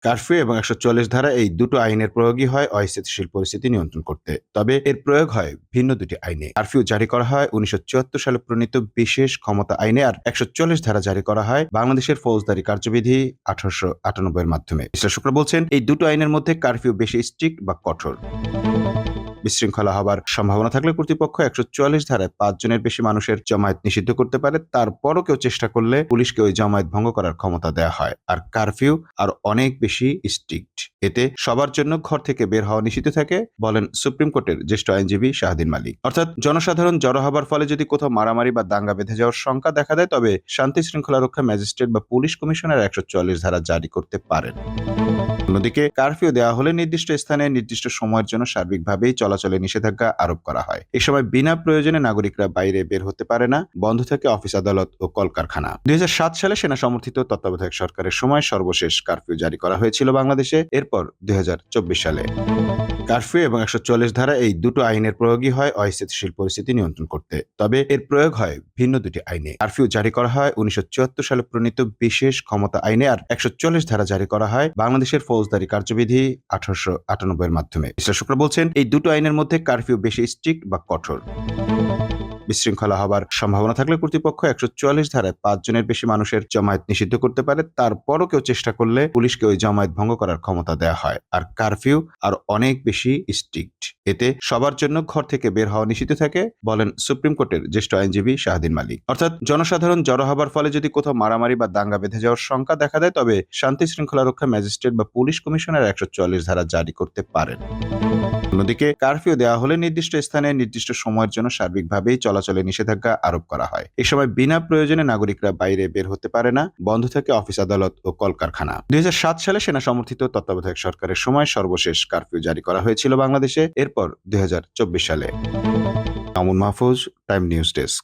Curfew এবং ১৪০ ধারা এই দুটো আইনের প্রয়োগই হয় অস্থিতিশীল পরিস্থিতি নিয়ন্ত্রণ করতে। তবে এর প্রয়োগ হয় ভিন্ন দুটি আইনে। কারফিউ জারি করা হয় ১৯৭৪ সালে প্রণীত বিশেষ ক্ষমতা আইনে, আর ১৪০ ধারা জারি করা হয় বাংলাদেশের ফৌজদারি কার্যবিধি ১৮৯৮ এর মাধ্যমে। বিশ্লেষকরা বলছেন এই দুটো আইনের মধ্যে কারফিউ বেশি স্ট্রিক্ট বা কঠোর। বিশৃঙ্খলা হবার সম্ভাবনা থাকলে কর্তৃপক্ষ ১৪৪ ধারায় ৫ জনের বেশি মানুষের জমায়েত নিষিদ্ধ করতে পারে। তারপরও কেউ চেষ্টা করলে পুলিশকে ওই জমায়েত ভঙ্গ করার ক্ষমতা দেয়া হয়। আর কারফিউ আর অনেক বেশি স্ট্রিক্ট। এতে সবার জন্য ঘর থেকে বের হওয়া নিষিদ্ধ থাকে, বলেন সুপ্রিম কোর্টের জ্যেষ্ঠ আইনজীবী শাহদিন মালিক। অর্থাৎ জনসাধারণ জড়ো হবার ফলে যদি কোথাও মারামারি বা দাঙ্গা বেঁধে যাওয়ার শঙ্কা দেখা দেয়, তবে শান্তি শৃঙ্খলা রক্ষা ম্যাজিস্ট্রেট বা পুলিশ কমিশনার ১৪৪ ধারা জারি করতে পারেন। অন্যদিকে কারফিউ দেওয়া হলে নির্দিষ্ট স্থানে নির্দিষ্ট সময়ের জন্য সার্বিকভাবেই চলাচলে নিষেধাজ্ঞা আরোপ করা হয়। এ সময় বিনা প্রয়োজনে নাগরিকরা বাইরে বের হতে পারে না, বন্ধ থাকে অফিস আদালত ও কলকারখানা। ২০০৭ সালে সেনা সমর্থিত তত্ত্বাবধায়ক সরকারের সময় সর্বশেষ কারফিউ জারি করা হয়েছিল বাংলাদেশে। এরপর ২০২৪ সালে কারফিউ এবং ১৪০ ধারা এই দুটো আইনের প্রয়োগই হয় অস্থিতিশীল পরিস্থিতি নিয়ন্ত্রণ করতে। তবে এর প্রয়োগ হয় ভিন্ন দুটি আইনে। কারফিউ জারি করা হয় ১৯৭৪ সালে প্রণীত বিশেষ ক্ষমতা আইনে, আর ১৪০ ধারা জারি করা হয় বাংলাদেশের ফৌজদারি কার্যবিধি ১৮৯৮ এর মাধ্যমে। বিশ্লেষকরা বলছেন এই দুটো আইনের মধ্যে কারফিউ বেশি স্ট্রিক্ট বা কঠোর। বিশৃঙ্খলা হবার সম্ভাবনা থাকলে কর্তৃপক্ষ ১৪৪ ধারায় ৫ জনের বেশি মানুষের জমায়েত নিষিদ্ধ করতে পারে। তারপরও কেউ চেষ্টা করলে পুলিশকে ওই জমায়েত ভঙ্গ করার ক্ষমতা দেয়া হয়। আর কারফিউ আর অনেক বেশি স্ট্রিক্ট। এতে সবার জন্য ঘর থেকে বের হওয়া নিষিদ্ধ থাকে, বলেন সুপ্রিম কোর্টের জ্যেষ্ঠ আইনজীবী শাহদিন মালিক। অর্থাৎ জনসাধারণ জড়ো হবার ফলে যদি কোথাও মারামারি বা দাঙ্গা বেঁধে যাওয়ার শঙ্কা দেখা দেয়, তবে শান্তি শৃঙ্খলা রক্ষা ম্যাজিস্ট্রেট বা পুলিশ কমিশনার ১৪৪ ধারা জারি করতে পারেন। অন্যদিকে কারফিউ দেওয়া হলে নির্দিষ্ট স্থানে নির্দিষ্ট সময়ের জন্য সার্বিকভাবেই চলাচলে নিষেধাজ্ঞা আরোপ করা হয়। এ সময় বিনা প্রয়োজনে নাগরিকরা বাইরে বের হতে পারে না, বন্ধ থাকে অফিস আদালত ও কলকারখানা। ২০০৭ সালে সেনা সমর্থিত তত্ত্বাবধায়ক সরকারের সময় সর্বশেষ কারফিউ জারি করা হয়েছিল বাংলাদেশে। এরপর ২০২৪ সালে। Mamun Mahfuz, time news desk.